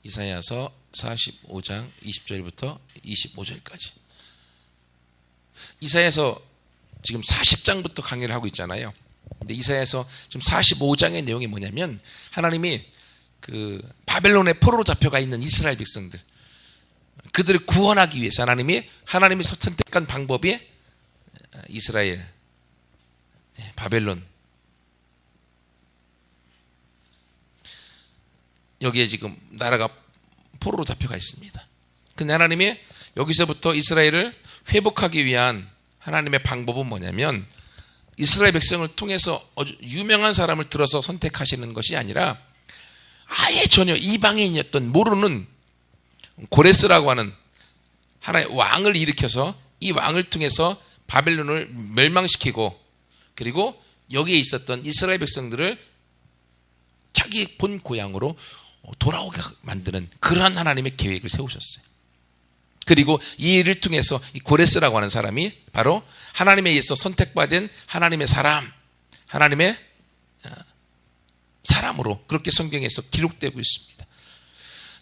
이사야서 45장 20절부터 25절까지. 이사야서 지금 40장부터 강의를 하고 있잖아요. 근데 이사야서 지금 45장의 내용이 뭐냐면 하나님이 그 바벨론의 포로로 잡혀가 있는 이스라엘 백성들, 그들을 구원하기 위해서 하나님이 선택한 방법이 이스라엘, 바벨론, 여기에 지금 나라가 포로로 잡혀가 있습니다. 근데 하나님이 여기서부터 이스라엘을 회복하기 위한 하나님의 방법은 뭐냐면 이스라엘 백성을 통해서 아주 유명한 사람을 들어서 선택하시는 것이 아니라 아예 전혀 이방인이었던 모르는 고레스라고 하는 하나의 왕을 일으켜서 이 왕을 통해서 바벨론을 멸망시키고, 그리고 여기에 있었던 이스라엘 백성들을 자기 본 고향으로 돌아오게 만드는 그러한 하나님의 계획을 세우셨어요. 그리고 이 일을 통해서 이 고레스라고 하는 사람이 바로 하나님에 의해서 선택받은 하나님의 사람, 하나님의 사람으로 그렇게 성경에서 기록되고 있습니다.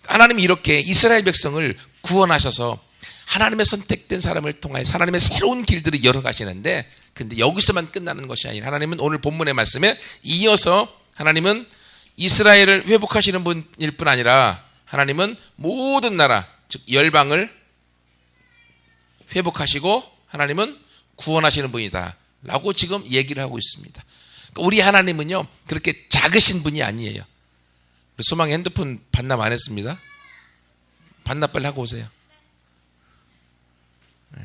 하나님이 이렇게 이스라엘 백성을 구원하셔서 하나님의 선택된 사람을 통하여 하나님의 새로운 길들을 열어가시는데, 근데 여기서만 끝나는 것이 아니라 하나님은 오늘 본문의 말씀에 이어서 하나님은 이스라엘을 회복하시는 분일 뿐 아니라 하나님은 모든 나라, 즉 열방을 회복하시고 하나님은 구원하시는 분이다 라고 지금 얘기를 하고 있습니다. 그러니까 우리 하나님은요 그렇게 작으신 분이 아니에요. 우리 소망이 핸드폰 반납 안 했습니다. 반납 빨리 하고 오세요. 네.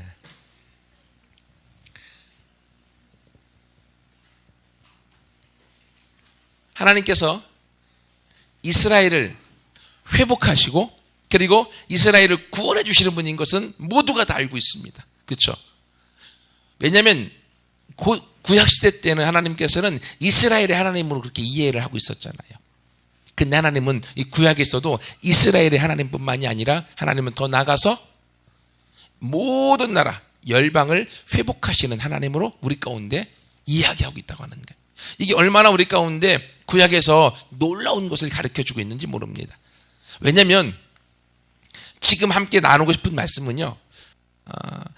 하나님께서 이스라엘을 회복하시고 그리고 이스라엘을 구원해 주시는 분인 것은 모두가 다 알고 있습니다. 그렇죠? 왜냐하면 구약시대 때는 하나님께서는 이스라엘의 하나님으로 그렇게 이해를 하고 있었잖아요. 근데 하나님은 이 구약에서도 이스라엘의 하나님뿐만이 아니라 하나님은 더 나아가서 모든 나라, 열방을 회복하시는 하나님으로 우리 가운데 이야기하고 있다고 하는 거예요. 이게 얼마나 우리 가운데 구약에서 놀라운 것을 가르쳐주고 있는지 모릅니다. 왜냐하면 지금 함께 나누고 싶은 말씀은요,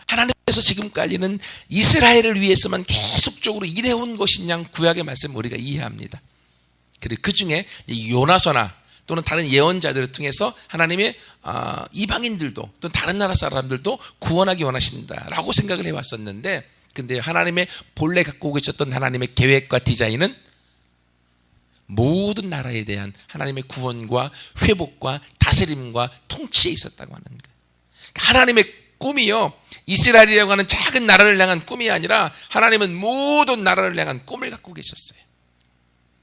하나님께서 지금까지는 이스라엘을 위해서만 계속적으로 일해온 것이냐 구약의 말씀을 우리가 이해합니다. 그리고 그 중에 요나서나 또는 다른 예언자들을 통해서 하나님의 이방인들도 또는 다른 나라 사람들도 구원하기 원하신다라고 생각을 해왔었는데, 근데 하나님의 본래 갖고 계셨던 하나님의 계획과 디자인은 모든 나라에 대한 하나님의 구원과 회복과 다스림과 통치에 있었다고 하는 거예요. 하나님의 꿈이요, 이스라엘이라고 하는 작은 나라를 향한 꿈이 아니라 하나님은 모든 나라를 향한 꿈을 갖고 계셨어요.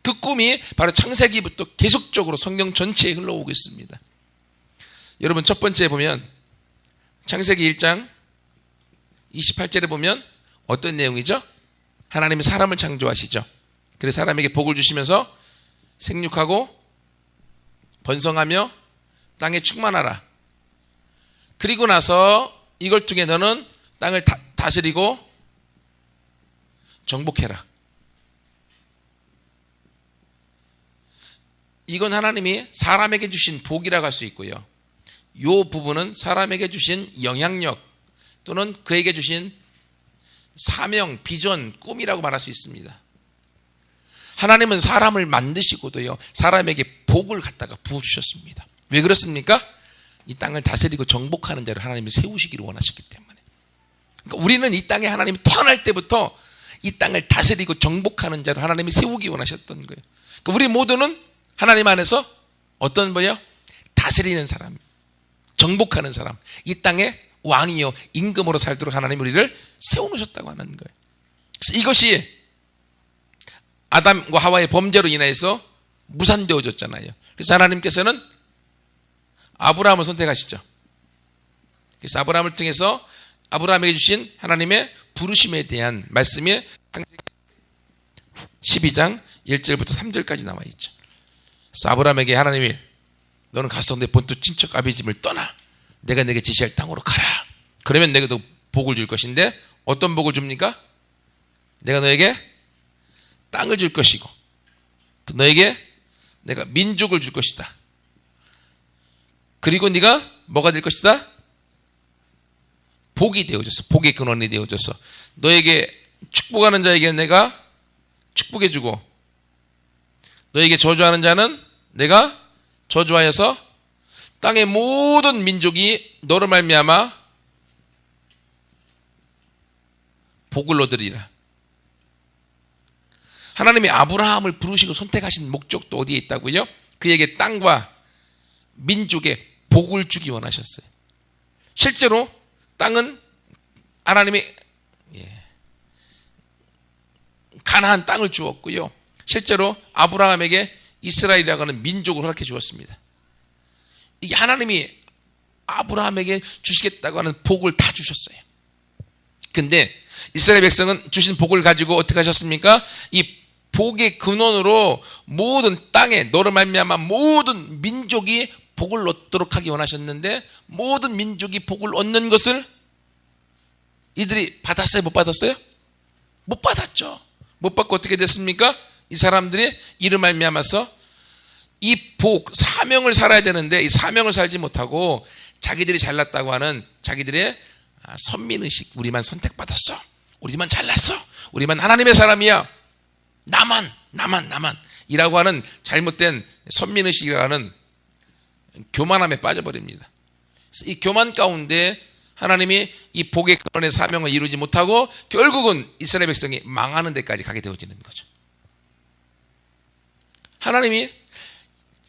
그 꿈이 바로 창세기부터 계속적으로 성경 전체에 흘러오고 있습니다. 여러분, 첫 번째 보면 창세기 1장 28절에 보면 어떤 내용이죠? 하나님이 사람을 창조하시죠. 그래서 사람에게 복을 주시면서 생육하고 번성하며 땅에 충만하라. 그리고 나서 이걸 통해 너는 땅을 다스리고 정복해라. 이건 하나님이 사람에게 주신 복이라고 할 수 있고요. 이 부분은 사람에게 주신 영향력 또는 그에게 주신 사명, 비전, 꿈이라고 말할 수 있습니다. 하나님은 사람을 만드시고도요, 사람에게 복을 갖다가 부어주셨습니다. 왜 그렇습니까? 이 땅을 다스리고 정복하는 자를 하나님이 세우시기를 원하셨기 때문에. 그러니까 우리는 이 땅에 하나님이 태어날 때부터 이 땅을 다스리고 정복하는 자를 하나님이 세우기 원하셨던 거예요. 그러니까 우리 모두는 하나님 안에서 어떤 분이요? 다스리는 사람, 정복하는 사람, 이 땅의 왕이요 임금으로 살도록 하나님 우리를 세워놓으셨다고 하는 거예요. 그래서 이것이 아담과 하와의 범죄로 인해서 무산되어졌잖아요. 그래서 하나님께서는 아브라함을 선택하시죠. 그래서 아브라함을 통해서 아브라함에게 주신 하나님의 부르심에 대한 말씀이 12장 1절부터 3절까지 나와 있죠. 그래서 아브라함에게 하나님이 너는 가서 내 본토 친척 아비 집을 떠나 내가 내게 지시할 땅으로 가라. 그러면 내가 너 복을 줄 것인데 어떤 복을 줍니까? 내가 너에게 땅을 줄 것이고 너에게 내가 민족을 줄 것이다. 그리고 네가 뭐가 될 것이다? 복이 되어졌어. 복의 근원이 되어졌어. 너에게 축복하는 자에게 내가 축복해주고 너에게 저주하는 자는 내가 저주하여서 땅의 모든 민족이 너로 말미암아 복을 얻으리라. 하나님이 아브라함을 부르시고 선택하신 목적도 어디에 있다고요? 그에게 땅과 민족에 복을 주기 원하셨어요. 실제로 땅은 하나님이 가나안 땅을 주었고요. 실제로 아브라함에게 이스라엘이라고 하는 민족을 허락해 주었습니다. 이게 하나님이 아브라함에게 주시겠다고 하는 복을 다 주셨어요. 근데 이스라엘 백성은 주신 복을 가지고 어떻게 하셨습니까? 이 복의 근원으로 모든 땅에 너로 말미암아 모든 민족이 복을 얻도록 하기 원하셨는데 모든 민족이 복을 얻는 것을 이들이 받았어요? 못 받았어요? 못 받았죠. 못 받고 어떻게 됐습니까? 이 사람들이 이로 말미암아서 이 복, 사명을 살아야 되는데 이 사명을 살지 못하고 자기들이 잘났다고 하는 자기들의 선민의식, 우리만 선택받았어, 우리만 잘났어, 우리만 하나님의 사람이야, 나만 이라고 하는 잘못된 선민의식이라고 하는 교만함에 빠져버립니다. 이 교만 가운데 하나님이 이 복의 근원의 사명을 이루지 못하고 결국은 이스라엘 백성이 망하는 데까지 가게 되어지는 거죠. 하나님이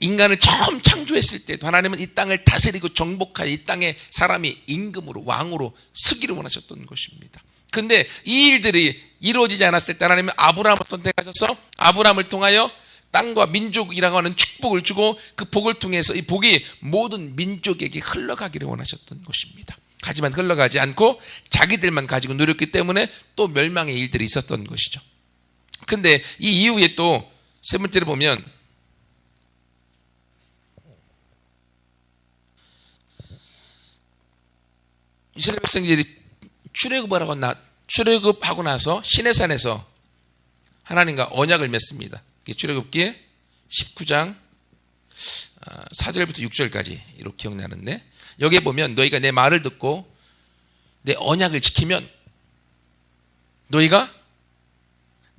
인간을 처음 창조했을 때도 하나님은 이 땅을 다스리고 정복하여 이 땅에 사람이 임금으로 왕으로 쓰기를 원하셨던 것입니다. 근데 이 일들이 이루어지지 않았을 때 하나님은 아브라함을 선택하셔서 아브라함을 통하여 땅과 민족이라고 하는 축복을 주고 그 복을 통해서 이 복이 모든 민족에게 흘러가기를 원하셨던 것입니다. 하지만 흘러가지 않고 자기들만 가지고 누렸기 때문에 또 멸망의 일들이 있었던 것이죠. 근데 이 이후에 또 세 번째로 보면 이스라엘 백성들이 출애굽하고 나서 시내산에서 하나님과 언약을 맺습니다. 출애굽기 19장 4절부터 6절까지 이렇게 기억나는데 여기에 보면 너희가 내 말을 듣고 내 언약을 지키면 너희가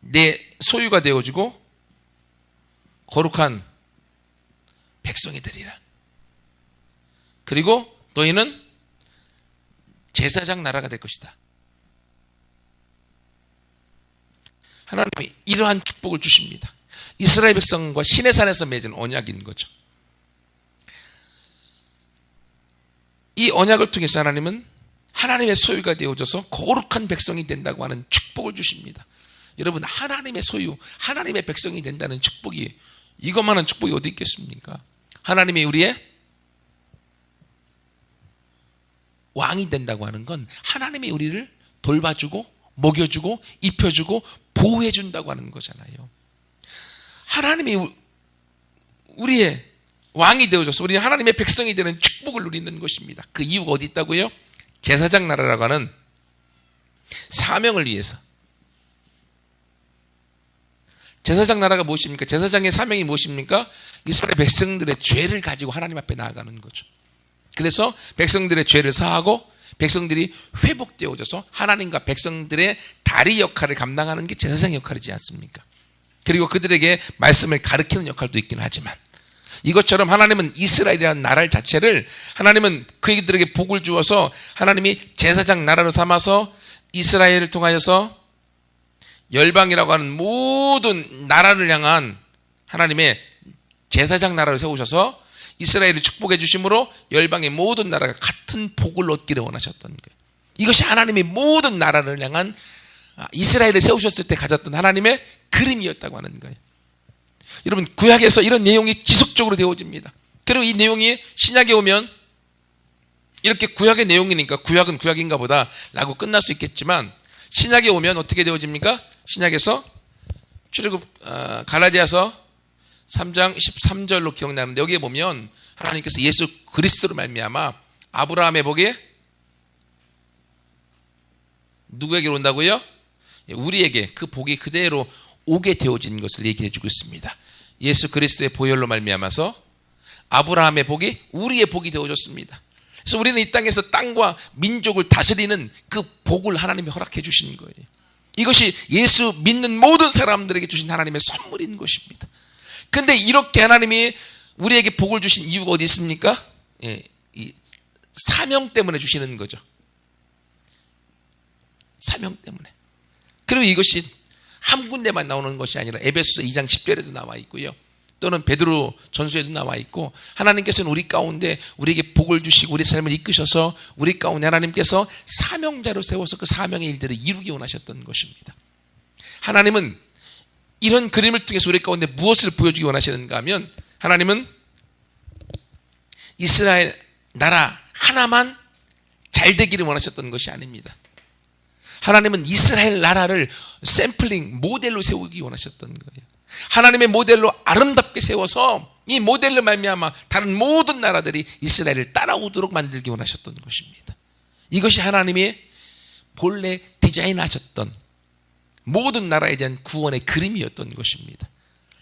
내 소유가 되어지고 거룩한 백성이 되리라. 그리고 너희는 제사장 나라가 될 것이다. 하나님이 이러한 축복을 주십니다. 이스라엘 백성과 시내산에서 맺은 언약인 거죠. 이 언약을 통해서 하나님은 하나님의 소유가 되어져서 거룩한 백성이 된다고 하는 축복을 주십니다. 여러분, 하나님의 소유, 하나님의 백성이 된다는 축복이, 이것만한 축복이 어디 있겠습니까? 하나님이 우리의 왕이 된다고 하는 건 하나님이 우리를 돌봐주고 먹여주고 입혀주고 보호해준다고 하는 거잖아요. 하나님이 우리의 왕이 되어줘서 우리는 하나님의 백성이 되는 축복을 누리는 것입니다. 그 이유가 어디 있다고요? 제사장 나라라고 하는 사명을 위해서. 제사장 나라가 무엇입니까? 제사장의 사명이 무엇입니까? 이스라엘 백성들의 죄를 가지고 하나님 앞에 나아가는 거죠. 그래서 백성들의 죄를 사하고 백성들이 회복되어져서 하나님과 백성들의 다리 역할을 감당하는 게 제사장 역할이지 않습니까? 그리고 그들에게 말씀을 가르치는 역할도 있긴 하지만 이것처럼 하나님은 이스라엘이라는 나라 자체를 하나님은 그들에게 복을 주어서 하나님이 제사장 나라로 삼아서 이스라엘을 통하여서 열방이라고 하는 모든 나라를 향한 하나님의 제사장 나라를 세우셔서 이스라엘을 축복해 주심으로 열방의 모든 나라가 같은 복을 얻기를 원하셨던 거예요. 이것이 하나님이 모든 나라를 향한 이스라엘을 세우셨을 때 가졌던 하나님의 그림이었다고 하는 거예요. 여러분, 구약에서 이런 내용이 지속적으로 되어집니다. 그리고 이 내용이 신약에 오면 이렇게 구약의 내용이니까 구약은 구약인가 보다 라고 끝날 수 있겠지만 신약에 오면 어떻게 되어집니까? 신약에서 출애굽 갈라디아서 3장 13절로 기억나는데 여기에 보면 하나님께서 예수 그리스도로 말미암아 아브라함의 복이 누구에게 온다고요? 우리에게 그 복이 그대로 오게 되어진 것을 얘기해 주고 있습니다. 예수 그리스도의 보혈로 말미암아서 아브라함의 복이 우리의 복이 되어졌습니다. 그래서 우리는 이 땅에서 땅과 민족을 다스리는 그 복을 하나님이 허락해 주신 거예요. 이것이 예수 믿는 모든 사람들에게 주신 하나님의 선물인 것입니다. 근데 이렇게 하나님이 우리에게 복을 주신 이유가 어디 있습니까? 예, 이 사명 때문에 주시는 거죠. 사명 때문에. 그리고 이것이 한 군데만 나오는 것이 아니라 에베소서 2장 10절에도 나와 있고요. 또는 베드로 전서에도 나와 있고, 하나님께서는 우리 가운데 우리에게 복을 주시고 우리 삶을 이끄셔서 우리 가운데 하나님께서 사명자로 세워서 그 사명의 일들을 이루기 원하셨던 것입니다. 하나님은 이런 그림을 통해서 우리 가운데 무엇을 보여주기 원하시는가 하면, 하나님은 이스라엘 나라 하나만 잘 되기를 원하셨던 것이 아닙니다. 하나님은 이스라엘 나라를 샘플링 모델로 세우기 원하셨던 거예요. 하나님의 모델로 아름답게 세워서 이 모델로 말미암아 다른 모든 나라들이 이스라엘을 따라오도록 만들기 원하셨던 것입니다. 이것이 하나님이 본래 디자인하셨던 모든 나라에 대한 구원의 그림이었던 것입니다.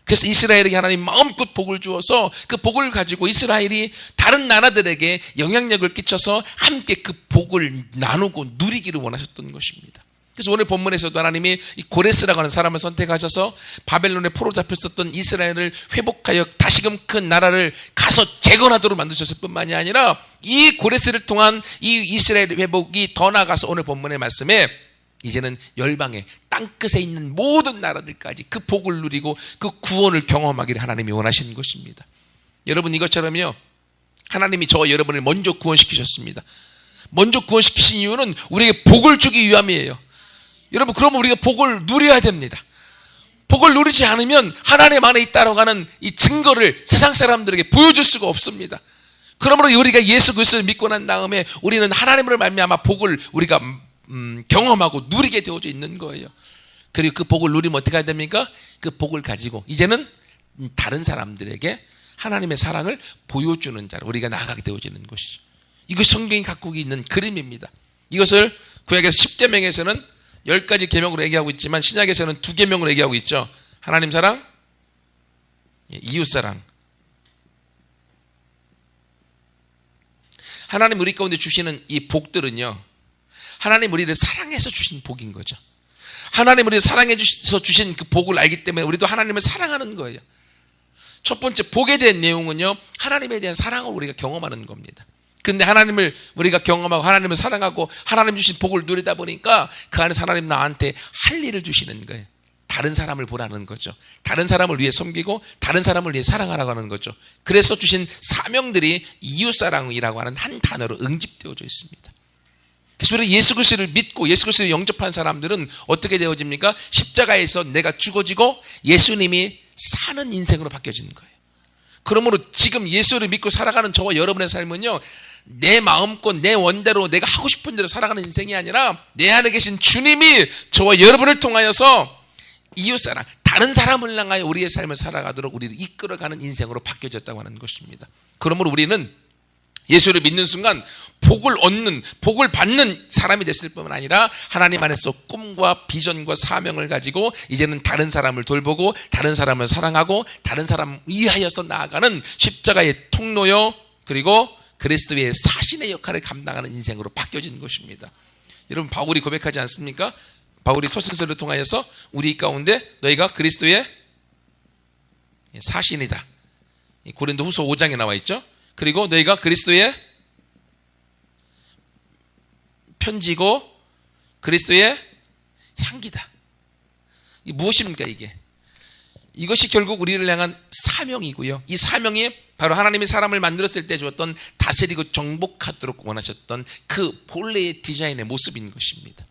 그래서 이스라엘에게 하나님 마음껏 복을 주어서 그 복을 가지고 이스라엘이 다른 나라들에게 영향력을 끼쳐서 함께 그 복을 나누고 누리기를 원하셨던 것입니다. 그래서 오늘 본문에서도 하나님이 이 고레스라고 하는 사람을 선택하셔서 바벨론에 포로 잡혔었던 이스라엘을 회복하여 다시금 큰 나라를 가서 재건하도록 만드셨을 뿐만이 아니라, 이 고레스를 통한 이 이스라엘 회복이 더 나아가서 오늘 본문의 말씀에 이제는 열방의 땅끝에 있는 모든 나라들까지 그 복을 누리고 그 구원을 경험하기를 하나님이 원하시는 것입니다. 여러분, 이것처럼요, 하나님이 저와 여러분을 먼저 구원시키셨습니다. 먼저 구원시키신 이유는 우리에게 복을 주기 위함이에요. 여러분, 그러면 우리가 복을 누려야 됩니다. 복을 누리지 않으면 하나님 안에 있다고 하는 이 증거를 세상 사람들에게 보여줄 수가 없습니다. 그러므로 우리가 예수 그리스도를 믿고 난 다음에 우리는 하나님으로 말미암아 복을 우리가 경험하고 누리게 되어져 있는 거예요. 그리고 그 복을 누리면 어떻게 해야 됩니까? 그 복을 가지고 이제는 다른 사람들에게 하나님의 사랑을 보여주는 자로 우리가 나아가게 되어지는 것이죠. 이것이 성경이 갖고 있는 그림입니다. 이것을 구약에서 10계명에서는 10가지 계명으로 얘기하고 있지만 신약에서는 2계명으로 얘기하고 있죠. 하나님 사랑, 이웃 사랑. 하나님 우리 가운데 주시는 이 복들은요, 하나님 우리를 사랑해서 주신 복인 거죠. 하나님 우리를 사랑해서 주신 그 복을 알기 때문에 우리도 하나님을 사랑하는 거예요. 첫 번째 복에 대한 내용은요, 하나님에 대한 사랑을 우리가 경험하는 겁니다. 근데 하나님을 우리가 경험하고 하나님을 사랑하고 하나님 주신 복을 누리다 보니까 그 안에서 하나님 나한테 할 일을 주시는 거예요. 다른 사람을 보라는 거죠. 다른 사람을 위해 섬기고 다른 사람을 위해 사랑하라고 하는 거죠. 그래서 주신 사명들이 이웃사랑이라고 하는 한 단어로 응집되어져 있습니다. 그래서 우리 예수 그리스도를 믿고 예수 그리스도를 영접한 사람들은 어떻게 되어집니까? 십자가에서 내가 죽어지고 예수님이 사는 인생으로 바뀌어지는 거예요. 그러므로 지금 예수를 믿고 살아가는 저와 여러분의 삶은요, 내 마음껏 내 원대로 내가 하고 싶은 대로 살아가는 인생이 아니라 내 안에 계신 주님이 저와 여러분을 통하여서 이웃사랑, 다른 사람을 향하여 우리의 삶을 살아가도록 우리를 이끌어가는 인생으로 바뀌어졌다고 하는 것입니다. 그러므로 우리는 예수를 믿는 순간 복을 얻는, 복을 받는 사람이 됐을 뿐만 아니라 하나님 안에서 꿈과 비전과 사명을 가지고 이제는 다른 사람을 돌보고 다른 사람을 사랑하고 다른 사람을 위하여서 나아가는 십자가의 통로요, 그리고 그리스도의 사신의 역할을 감당하는 인생으로 바뀌어진 것입니다. 여러분, 바울이 고백하지 않습니까? 바울이 서신서를 통하여서 우리 가운데 너희가 그리스도의 사신이다. 고린도후서 5장에 나와 있죠. 그리고 너희가 그리스도의 편지고 그리스도의 향기다. 이게 무엇입니까? 이것이 결국 우리를 향한 사명이고요. 이 사명이 바로 하나님이 사람을 만들었을 때 주었던 다스리고 정복하도록 원하셨던 그 본래의 디자인의 모습인 것입니다.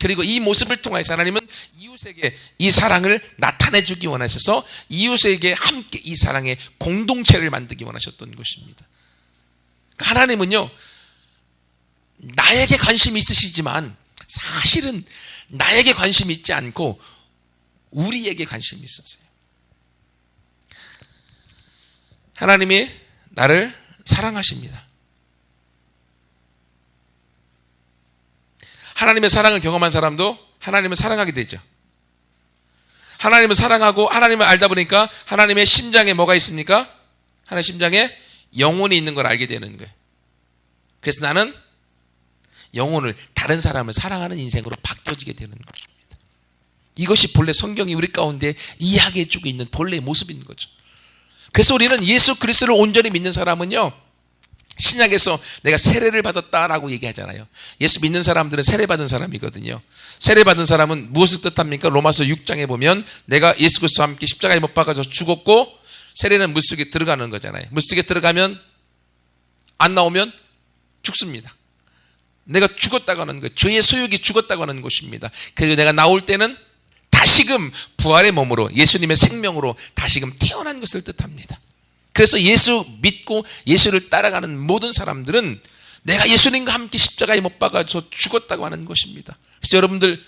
그리고 이 모습을 통해서 하나님은 이웃에게 이 사랑을 나타내주기 원하셔서 이웃에게 함께 이 사랑의 공동체를 만들기 원하셨던 것입니다. 하나님은요, 나에게 관심이 있으시지만 사실은 나에게 관심이 있지 않고 우리에게 관심이 있었어요. 하나님이 나를 사랑하십니다. 하나님의 사랑을 경험한 사람도 하나님을 사랑하게 되죠. 하나님을 사랑하고 하나님을 알다 보니까 하나님의 심장에 뭐가 있습니까? 하나님 심장에 영혼이 있는 걸 알게 되는 거예요. 그래서 나는 영혼을, 다른 사람을 사랑하는 인생으로 바뀌어지게 되는 것입니다. 이것이 본래 성경이 우리 가운데 이야기해 주고 있는 본래의 모습인 거죠. 그래서 우리는 예수 그리스도를 온전히 믿는 사람은요, 신약에서 내가 세례를 받았다라고 얘기하잖아요. 예수 믿는 사람들은 세례받은 사람이거든요. 세례받은 사람은 무엇을 뜻합니까? 로마서 6장에 보면 내가 예수 그리스도와 함께 십자가에 못 박아서 죽었고, 세례는 물속에 들어가는 거잖아요. 물속에 들어가면 안 나오면 죽습니다. 내가 죽었다고 하는 것, 죄의 소욕이 죽었다고 하는 것입니다. 그리고 내가 나올 때는 다시금 부활의 몸으로, 예수님의 생명으로 다시금 태어난 것을 뜻합니다. 그래서 예수 믿고 예수를 따라가는 모든 사람들은 내가 예수님과 함께 십자가에 못 박아서 죽었다고 하는 것입니다. 그래서 여러분들,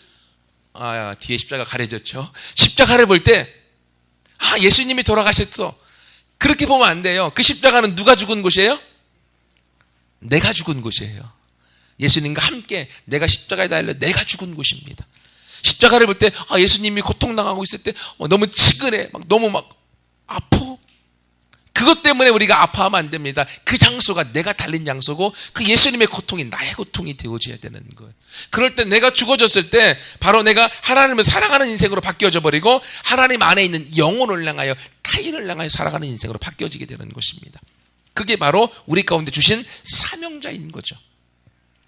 뒤에 십자가 가려졌죠. 십자가를 볼 때, 예수님이 돌아가셨어, 그렇게 보면 안 돼요. 그 십자가는 누가 죽은 곳이에요? 내가 죽은 곳이에요. 예수님과 함께 내가 십자가에 달려 내가 죽은 곳입니다. 십자가를 볼 때, 예수님이 고통당하고 있을 때 너무 치근해, 너무 아파. 그것 때문에 우리가 아파하면 안 됩니다. 그 장소가 내가 달린 장소고, 그 예수님의 고통이 나의 고통이 되어져야 되는 거예요. 그럴 때 내가 죽어졌을 때 바로 내가 하나님을 사랑하는 인생으로 바뀌어져 버리고, 하나님 안에 있는 영혼을 향하여, 타인을 향하여 살아가는 인생으로 바뀌어지게 되는 것입니다. 그게 바로 우리 가운데 주신 사명자인 거죠.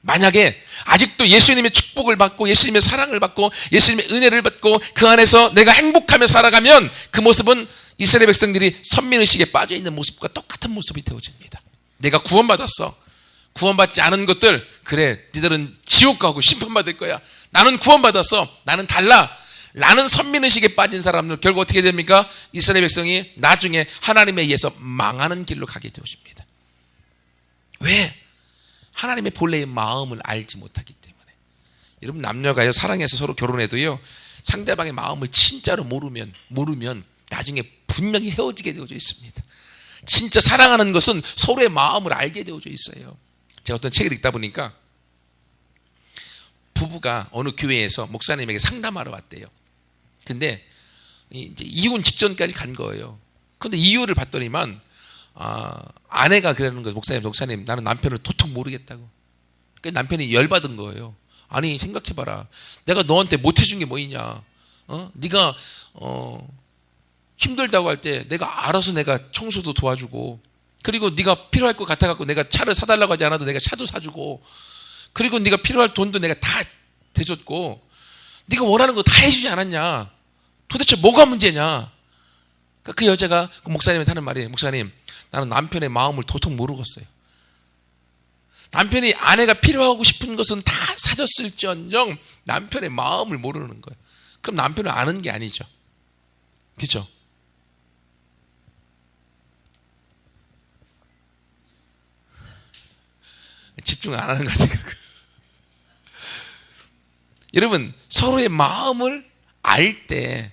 만약에 아직도 예수님의 축복을 받고 예수님의 사랑을 받고 예수님의 은혜를 받고 그 안에서 내가 행복하며 살아가면, 그 모습은 이스라엘 백성들이 선민의식에 빠져있는 모습과 똑같은 모습이 되어집니다. 내가 구원받았어. 구원받지 않은 것들, 그래, 니들은 지옥 가고 심판받을 거야. 나는 구원받았어. 나는 달라. 라는 선민의식에 빠진 사람들, 결국 어떻게 됩니까? 이스라엘 백성이 나중에 하나님에 의해서 망하는 길로 가게 되어집니다. 왜? 하나님의 본래의 마음을 알지 못하기 때문에. 여러분, 남녀가요, 사랑해서 서로 결혼해도요, 상대방의 마음을 진짜로 모르면 나중에 분명히 헤어지게 되어져 있습니다. 진짜 사랑하는 것은 서로의 마음을 알게 되어져 있어요. 제가 어떤 책을 읽다 보니까 부부가 어느 교회에서 목사님에게 상담하러 왔대요. 근데 이제 이혼 직전까지 간 거예요. 근데 이유를 봤더니만 아내가 그러는 거예요. 목사님, 나는 남편을 도통 모르겠다고. 그러니까 남편이 열받은 거예요. 아니, 생각해봐라. 내가 너한테 못해준 게 뭐 있냐? 네가 힘들다고 할 때 내가 알아서 내가 청소도 도와주고, 그리고 네가 필요할 것 같아갖고 내가 차를 사달라고 하지 않아도 내가 차도 사주고, 그리고 네가 필요할 돈도 내가 다 대줬고, 네가 원하는 거 다 해주지 않았냐? 도대체 뭐가 문제냐? 그러니까 그 여자가 그 목사님한테 하는 말이, 목사님, 나는 남편의 마음을 도통 모르겠어요. 남편이 아내가 필요하고 싶은 것은 다 사줬을지언정 남편의 마음을 모르는 거예요. 그럼 남편을 아는 게 아니죠. 그렇죠? 집중 안 하는 것 같아요. 여러분, 서로의 마음을 알 때,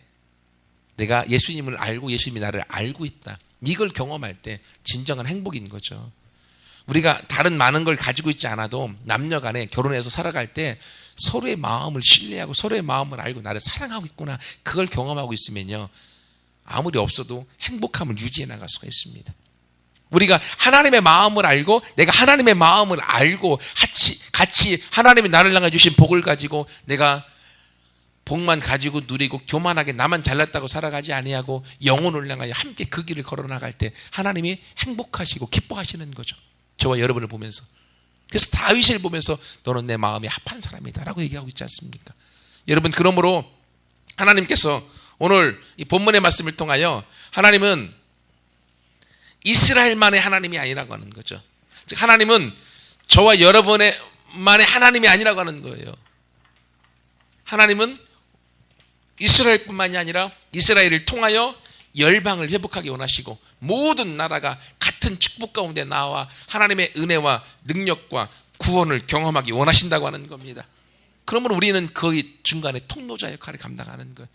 내가 예수님을 알고 예수님이 나를 알고 있다, 이걸 경험할 때 진정한 행복인 거죠. 우리가 다른 많은 걸 가지고 있지 않아도 남녀 간에 결혼해서 살아갈 때 서로의 마음을 신뢰하고 서로의 마음을 알고 나를 사랑하고 있구나, 그걸 경험하고 있으면요, 아무리 없어도 행복함을 유지해 나갈 수가 있습니다. 우리가 하나님의 마음을 알고, 내가 하나님의 마음을 알고 같이 하나님이 나를 향해 주신 복을 가지고 내가 복만 가지고 누리고 교만하게 나만 잘났다고 살아가지 아니하고 영혼을 향하여 함께 그 길을 걸어나갈 때 하나님이 행복하시고 기뻐하시는 거죠. 저와 여러분을 보면서. 그래서 다윗을 보면서 너는 내 마음이 합한 사람이다 라고 얘기하고 있지 않습니까? 여러분, 그러므로 하나님께서 오늘 이 본문의 말씀을 통하여 하나님은 이스라엘만의 하나님이 아니라고 하는 거죠. 즉, 하나님은 저와 여러분의 만의 하나님이 아니라고 하는 거예요. 하나님은 이스라엘뿐만이 아니라 이스라엘을 통하여 열방을 회복하기 원하시고, 모든 나라가 같은 축복 가운데 나와 하나님의 은혜와 능력과 구원을 경험하기 원하신다고 하는 겁니다. 그러므로 우리는 거의 중간에 통로자 역할을 감당하는 거예요.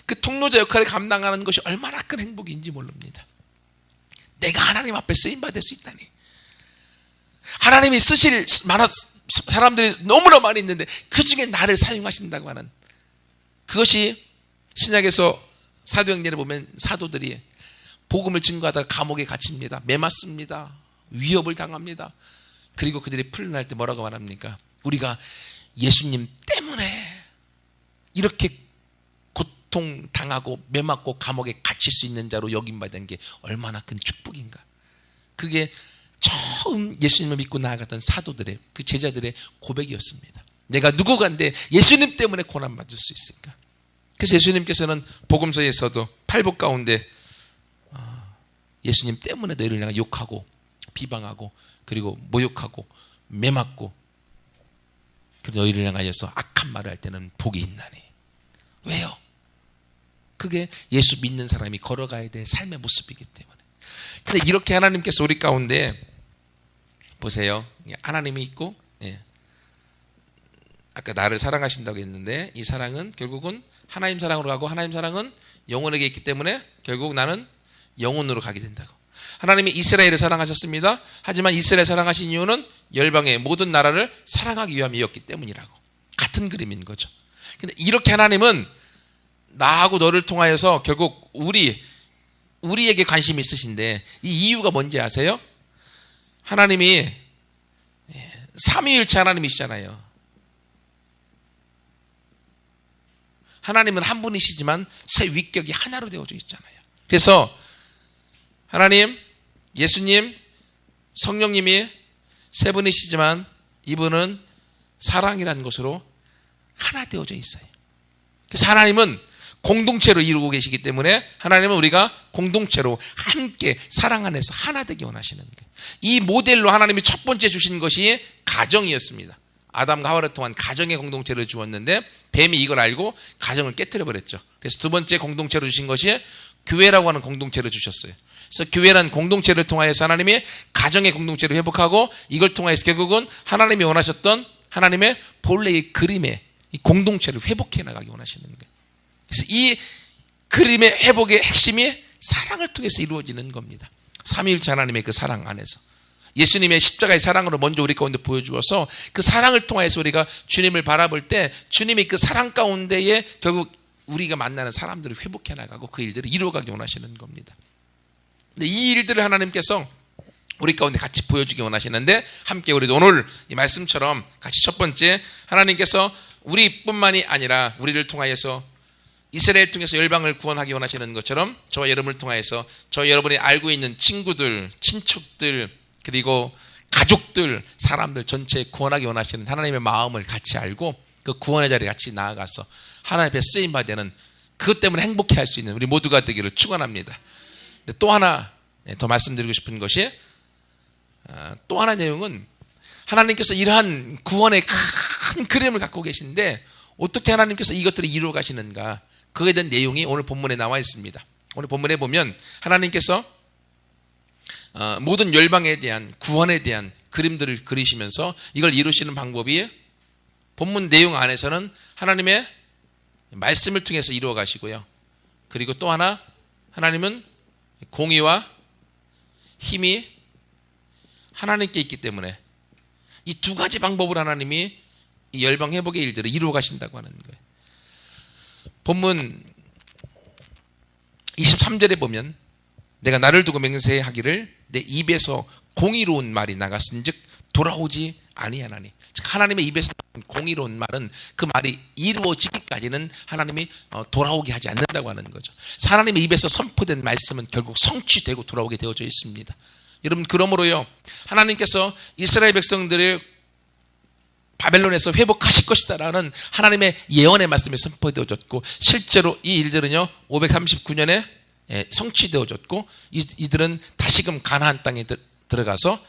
그 통로자 역할을 감당하는 것이 얼마나 큰 행복인지 모릅니다. 내가 하나님 앞에 쓰임받을 수 있다니. 하나님이 쓰실 만한 사람들이 너무나 많이 있는데 그 중에 나를 사용하신다고 하는, 그것이 신약에서 사도행전에 보면 사도들이 복음을 증거하다가 감옥에 갇힙니다. 매맞습니다. 위협을 당합니다. 그리고 그들이 풀려날 때 뭐라고 말합니까? 우리가 예수님 때문에 이렇게 고통당하고 매맞고 감옥에 갇힐 수 있는 자로 여김받은 게 얼마나 큰 축복인가. 그게 처음 예수님을 믿고 나아갔던 사도들의, 그 제자들의 고백이었습니다. 내가 누구간데 예수님 때문에 고난받을 수 있을까. 그래서 예수님께서는 복음서에서도 팔복 가운데 예수님 때문에 너희를 내가 욕하고 비방하고 그리고 모욕하고 매맞고 그리고 너희를 향하여서 악한 말을 할 때는 복이 있나니. 왜요? 그게 예수 믿는 사람이 걸어가야 될 삶의 모습이기 때문에. 근데 이렇게 하나님께서 우리 가운데 보세요. 하나님이 있고, 아까 나를 사랑하신다고 했는데 이 사랑은 결국은 하나님 사랑으로 가고 하나님 사랑은 영혼에게 있기 때문에 결국 나는 영혼으로 가게 된다고. 하나님이 이스라엘을 사랑하셨습니다. 하지만 이스라엘 사랑하신 이유는 열방의 모든 나라를 사랑하기 위함이었기 때문이라고. 같은 그림인 거죠. 근데 이렇게 하나님은 나하고 너를 통하여서 결국 우리에게 관심이 있으신데 이 이유가 뭔지 아세요? 하나님이 삼위일체 하나님이시잖아요. 하나님은 한 분이시지만 세 위격이 하나로 되어져 있잖아요. 그래서 하나님, 예수님, 성령님이 세 분이시지만 이분은 사랑이라는 것으로 하나 되어져 있어요. 그래서 하나님은 공동체로 이루고 계시기 때문에 하나님은 우리가 공동체로 함께 사랑 안에서 하나 되기 원하시는 거예요. 이 모델로 하나님이 첫 번째 주신 것이 가정이었습니다. 아담과 하와를 통한 가정의 공동체를 주었는데 뱀이 이걸 알고 가정을 깨뜨려 버렸죠. 그래서 두 번째 공동체로 주신 것이 교회라고 하는 공동체를 주셨어요. 그래서 교회란 공동체를 통하여서 하나님이 가정의 공동체를 회복하고 이걸 통해서 결국은 하나님이 원하셨던 하나님의 본래의 그림의 이 공동체를 회복해 나가기 원하시는 거예요. 그래서 이 그림의 회복의 핵심이 사랑을 통해서 이루어지는 겁니다. 삼위일체 하나님의 그 사랑 안에서 예수님의 십자가의 사랑으로 먼저 우리 가운데 보여주어서 그 사랑을 통해서 우리가 주님을 바라볼 때 주님이 그 사랑 가운데에 결국 우리가 만나는 사람들을 회복해 나가고 그 일들을 이루어가기 원하시는 겁니다. 근데 이 일들을 하나님께서 우리 가운데 같이 보여주기 원하시는데 함께 우리도 오늘 이 말씀처럼 같이 첫 번째 하나님께서 우리뿐만이 아니라 우리를 통하여서 이스라엘 통해서 열방을 구원하기 원하시는 것처럼 저와 여러분을 통하여서 저 여러분이 알고 있는 친구들, 친척들 그리고 가족들, 사람들 전체에 구원하기 원하시는 하나님의 마음을 같이 알고 그 구원의 자리에 같이 나아가서 하나님 앞에 쓰임받는 그것 때문에 행복해할 수 있는 우리 모두가 되기를 축원합니다. 또 하나 더 말씀드리고 싶은 것이 또 하나 내용은 하나님께서 이러한 구원의 큰 그림을 갖고 계신데 어떻게 하나님께서 이것들을 이루어 가시는가 그에 대한 내용이 오늘 본문에 나와 있습니다. 오늘 본문에 보면 하나님께서 모든 열방에 대한 구원에 대한 그림들을 그리시면서 이걸 이루시는 방법이 본문 내용 안에서는 하나님의 말씀을 통해서 이루어 가시고요. 그리고 또 하나 하나님은 공의와 힘이 하나님께 있기 때문에 이 두 가지 방법으로 하나님이 이 열방 회복의 일들을 이루어 가신다고 하는 거예요. 본문 23절에 보면 내가 나를 두고 맹세하기를 내 입에서 공의로운 말이 나갔은즉 돌아오지 아니하나니. 즉 하나님의 입에서 나온 공의로운 말은 그 말이 이루어지기까지는 하나님이 돌아오게 하지 않는다고 하는 거죠. 하나님의 입에서 선포된 말씀은 결국 성취되고 돌아오게 되어져 있습니다. 여러분 그러므로요 하나님께서 이스라엘 백성들을 바벨론에서 회복하실 것이다라는 하나님의 예언의 말씀이 선포되어졌고 실제로 이 일들은요 539년에 성취되어졌고 이들은 다시금 가나안 땅에 들어가서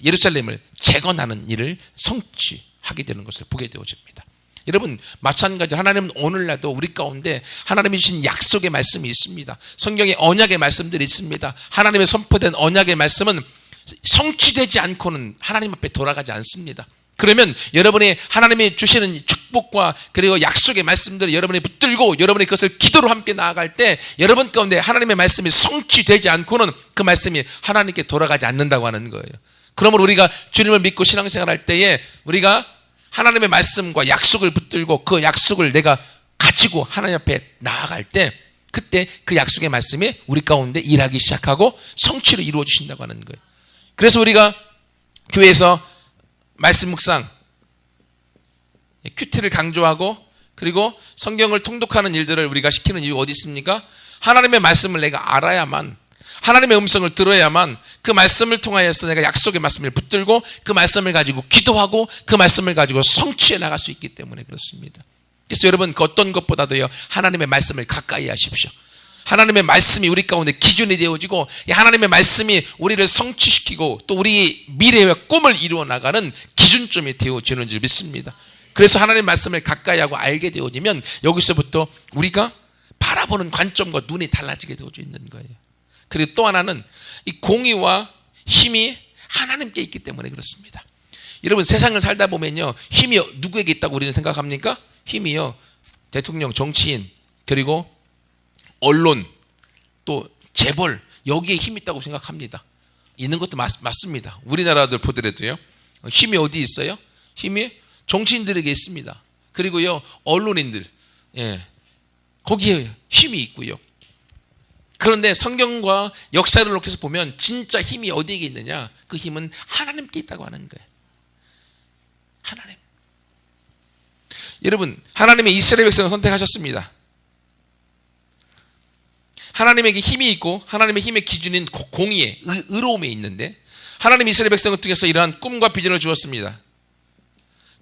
예루살렘을 재건하는 일을 성취하게 되는 것을 보게 되어집니다. 여러분 마찬가지로 하나님은 오늘날도 우리 가운데 하나님이 주신 약속의 말씀이 있습니다. 성경에 언약의 말씀들이 있습니다. 하나님의 선포된 언약의 말씀은 성취되지 않고는 하나님 앞에 돌아가지 않습니다. 그러면 여러분이 하나님이 주시는 축복과 그리고 약속의 말씀들을 여러분이 붙들고 여러분이 그것을 기도로 함께 나아갈 때 여러분 가운데 하나님의 말씀이 성취되지 않고는 그 말씀이 하나님께 돌아가지 않는다고 하는 거예요. 그러므로 우리가 주님을 믿고 신앙생활할 때에 우리가 하나님의 말씀과 약속을 붙들고 그 약속을 내가 가지고 하나님 앞에 나아갈 때 그때 그 약속의 말씀이 우리 가운데 일하기 시작하고 성취로 이루어 주신다고 하는 거예요. 그래서 우리가 교회에서 말씀 묵상, 큐티를 강조하고 그리고 성경을 통독하는 일들을 우리가 시키는 이유가 어디 있습니까? 하나님의 말씀을 내가 알아야만, 하나님의 음성을 들어야만 그 말씀을 통하여서 내가 약속의 말씀을 붙들고 그 말씀을 가지고 기도하고 그 말씀을 가지고 성취해 나갈 수 있기 때문에 그렇습니다. 그래서 여러분 그 어떤 것보다도요, 하나님의 말씀을 가까이 하십시오. 하나님의 말씀이 우리 가운데 기준이 되어지고 하나님의 말씀이 우리를 성취시키고 또 우리 미래의 꿈을 이루어 나가는 기준점이 되어지는 줄 믿습니다. 그래서 하나님의 말씀을 가까이 하고 알게 되어지면 여기서부터 우리가 바라보는 관점과 눈이 달라지게 되어져 있는 거예요. 그리고 또 하나는 이 공의와 힘이 하나님께 있기 때문에 그렇습니다. 여러분 세상을 살다 보면요, 힘이 누구에게 있다고 우리는 생각합니까? 힘이요, 대통령, 정치인, 그리고 언론, 또 재벌, 여기에 힘이 있다고 생각합니다. 있는 것도 맞습니다. 우리나라들 보더라도요, 힘이 어디 있어요? 힘이 정치인들에게 있습니다. 그리고요, 언론인들, 거기에 힘이 있고요. 그런데 성경과 역사를 놓고서 보면 진짜 힘이 어디에 있느냐? 그 힘은 하나님께 있다고 하는 거예요. 하나님. 여러분, 하나님의 이스라엘 백성을 선택하셨습니다. 하나님에게 힘이 있고 하나님의 힘의 기준인 공의에, 의로움에 있는데 하나님이 이스라엘 백성을 통해서 이러한 꿈과 비전을 주었습니다.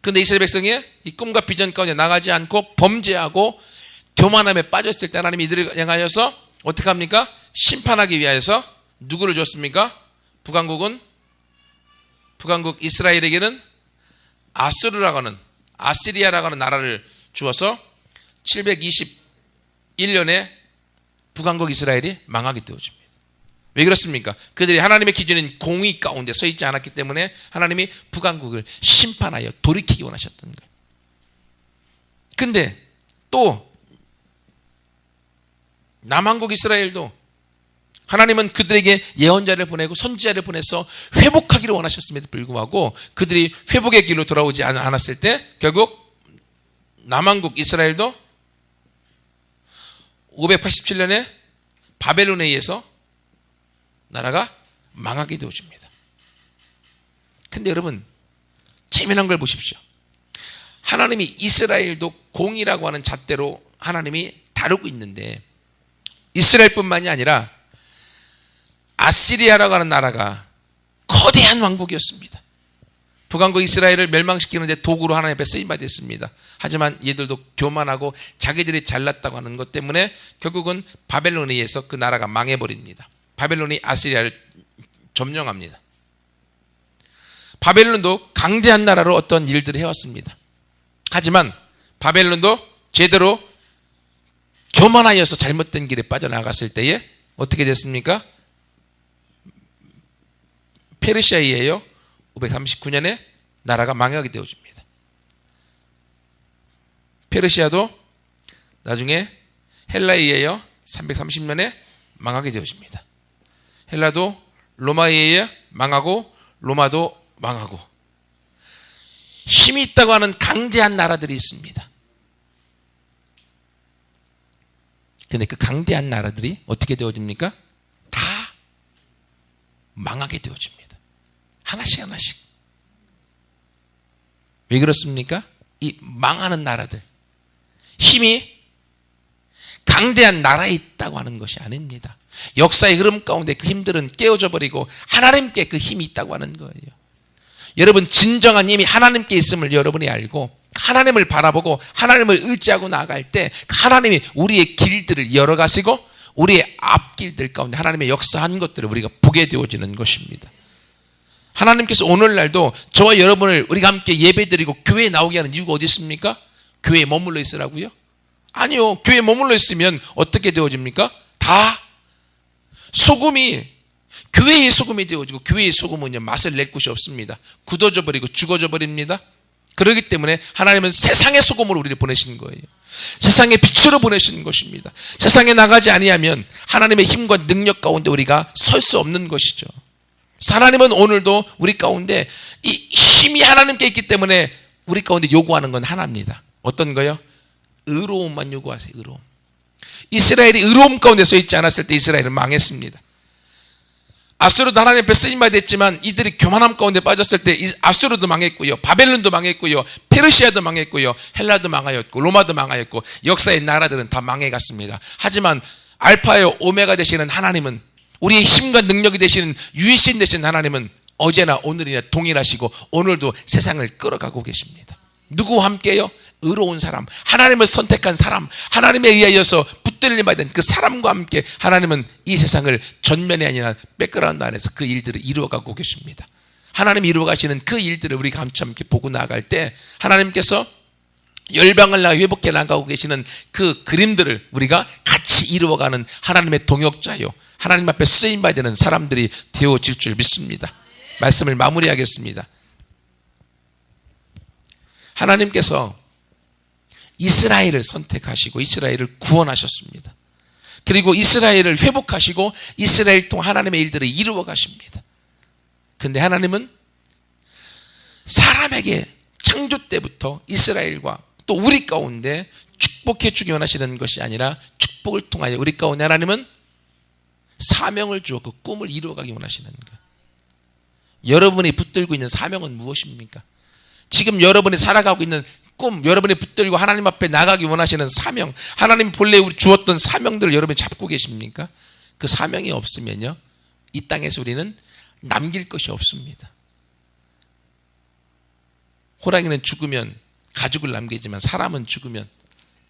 그런데 이스라엘 백성이 이 꿈과 비전 가운데 나가지 않고 범죄하고 교만함에 빠졌을 때 하나님이 이들을 향하여서 어떻게 합니까? 심판하기 위하여서 누구를 줬습니까? 북왕국 이스라엘에게는 아시리아라고 하는 나라를 주어서 721년에 북왕국 이스라엘이 망하게 되어집니다. 왜 그렇습니까? 그들이 하나님의 기준인 공의 가운데 서 있지 않았기 때문에 하나님이 북왕국을 심판하여 돌이키기 원하셨던 거예요. 근데 또 남왕국 이스라엘도 하나님은 그들에게 예언자를 보내고 선지자를 보내서 회복하기를 원하셨음에도 불구하고 그들이 회복의 길로 돌아오지 않았을 때 결국 남왕국 이스라엘도 587년에 바벨론에 의해서 나라가 망하게 되어집니다. 근데 여러분 재미난 걸 보십시오. 하나님이 이스라엘도 공의라고 하는 잣대로 하나님이 다루고 있는데 이스라엘뿐만이 아니라 아시리아라고 하는 나라가 거대한 왕국이었습니다. 북왕국 이스라엘을 멸망시키는데 도구로 하나님 앞에 쓰임받아 있습니다. 하지만 얘들도 교만하고 자기들이 잘났다고 하는 것 때문에 결국은 바벨론에 의해서 그 나라가 망해버립니다. 바벨론이 아시리아를 점령합니다. 바벨론도 강대한 나라로 어떤 일들을 해왔습니다. 하지만 바벨론도 제대로 교만하여서 잘못된 길에 빠져나갔을 때에 어떻게 됐습니까? 페르시아에 의하여 539년에 나라가 망하게 되어집니다. 페르시아도 나중에 헬라에 의하여 330년에 망하게 되어집니다. 헬라도 로마에 의해 망하고 로마도 망하고 힘이 있다고 하는 강대한 나라들이 있습니다. 근데 그 강대한 나라들이 어떻게 되어집니까? 다 망하게 되어집니다. 하나씩 하나씩. 왜 그렇습니까? 이 망하는 나라들, 힘이 강대한 나라에 있다고 하는 것이 아닙니다. 역사의 흐름 가운데 그 힘들은 깨어져 버리고 하나님께 그 힘이 있다고 하는 거예요. 여러분 진정한 힘이 하나님께 있음을 여러분이 알고 하나님을 바라보고 하나님을 의지하고 나아갈 때 하나님이 우리의 길들을 열어가시고 우리의 앞길들 가운데 하나님의 역사한 것들을 우리가 보게 되어지는 것입니다. 하나님께서 오늘날도 저와 여러분을 우리가 함께 예배드리고 교회에 나오게 하는 이유가 어디 있습니까? 교회에 머물러 있으라고요? 아니요. 교회에 머물러 있으면 어떻게 되어집니까? 다 소금이 교회의 소금이 되어지고 교회의 소금은 맛을 낼 곳이 없습니다. 굳어져 버리고 죽어져 버립니다. 그렇기 때문에 하나님은 세상의 소금으로 우리를 보내신 거예요. 세상의 빛으로 보내신 것입니다. 세상에 나가지 아니하면 하나님의 힘과 능력 가운데 우리가 설 수 없는 것이죠. 하나님은 오늘도 우리 가운데 이 힘이 하나님께 있기 때문에 우리 가운데 요구하는 건 하나입니다. 어떤 거요? 의로움만 요구하세요. 의로움. 이스라엘이 의로움 가운데 서 있지 않았을 때 이스라엘은 망했습니다. 아수르도 하나님 앞에 쓰임받아 했지만 이들이 교만함 가운데 빠졌을 때 아수르도 망했고요, 바벨론도 망했고요, 페르시아도 망했고요, 헬라도 망하였고 로마도 망하였고 역사의 나라들은 다 망해갔습니다. 하지만 알파요 오메가 되시는 하나님은, 우리의 힘과 능력이 되시는 유일신 되신 하나님은 어제나 오늘이나 동일하시고 오늘도 세상을 끌어가고 계십니다. 누구와 함께요? 의로운 사람, 하나님을 선택한 사람, 하나님에 의하여서 붙들림 받은 그 사람과 함께 하나님은 이 세상을 전면이 아니라 백그라운드 안에서 그 일들을 이루어가고 계십니다. 하나님이 이루어가시는 그 일들을 우리가 함께 보고 나아갈 때 하나님께서 열방을 회복해 나가고 계시는 그 그림들을 우리가 같이 이루어가는 하나님의 동역자요, 하나님 앞에 쓰임받는 사람들이 되어질 줄 믿습니다. 말씀을 마무리하겠습니다. 하나님께서 이스라엘을 선택하시고 이스라엘을 구원하셨습니다. 그리고 이스라엘을 회복하시고 이스라엘 통 하나님의 일들을 이루어 가십니다. 그런데 하나님은 사람에게 창조 때부터 이스라엘과 또 우리 가운데 축복해 주기 원하시는 것이 아니라 축복을 통하여 우리 가운데 하나님은 사명을 주어 그 꿈을 이루어가기 원하시는 거예요. 여러분이 붙들고 있는 사명은 무엇입니까? 지금 여러분이 살아가고 있는 꿈, 여러분이 붙들고 하나님 앞에 나가기 원하시는 사명, 하나님이 본래 우리 주었던 사명들을 여러분이 잡고 계십니까? 그 사명이 없으면요, 이 땅에서 우리는 남길 것이 없습니다. 호랑이는 죽으면 가죽을 남기지만 사람은 죽으면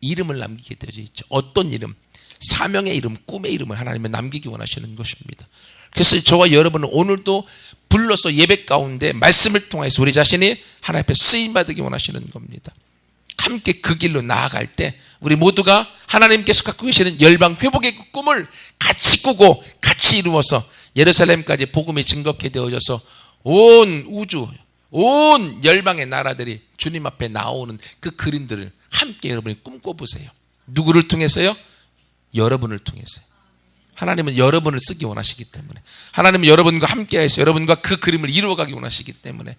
이름을 남기게 되어져 있죠. 어떤 이름? 사명의 이름, 꿈의 이름을 하나님은 남기기 원하시는 것입니다. 그래서 저와 여러분은 오늘도 불러서 예배 가운데 말씀을 통해서 우리 자신이 하나님 앞에 쓰임받기 원하시는 겁니다. 함께 그 길로 나아갈 때 우리 모두가 하나님께서 갖고 계시는 열방 회복의 그 꿈을 같이 꾸고 같이 이루어서 예루살렘까지 복음이 증거케 되어져서 온 우주, 온 열방의 나라들이 주님 앞에 나오는 그 그림들을 함께 여러분이 꿈꿔보세요. 누구를 통해서요? 여러분을 통해서요. 하나님은 여러분을 쓰기 원하시기 때문에, 하나님은 여러분과 함께해서 여러분과 그 그림을 이루어가기 원하시기 때문에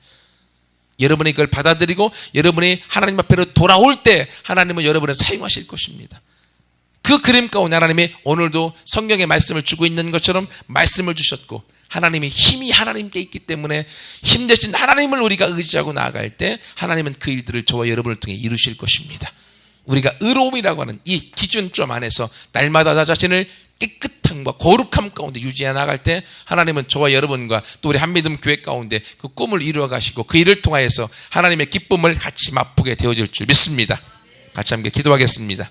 여러분이 그걸 받아들이고 여러분이 하나님 앞으로 돌아올 때 하나님은 여러분을 사용하실 것입니다. 그 그림 가운데 하나님이 오늘도 성경의 말씀을 주고 있는 것처럼 말씀을 주셨고, 하나님이 힘이 하나님께 있기 때문에 힘 대신 하나님을 우리가 의지하고 나아갈 때 하나님은 그 일들을 저와 여러분을 통해 이루실 것입니다. 우리가 의로움이라고 하는 이 기준점 안에서 날마다 나 자신을 깨끗함과 거룩함 가운데 유지해 나갈 때 하나님은 저와 여러분과 또 우리 한미듬 교회 가운데 그 꿈을 이루어 가시고 그 일을 통하여서 하나님의 기쁨을 같이 맛보게 되어질 줄 믿습니다. 같이 함께 기도하겠습니다.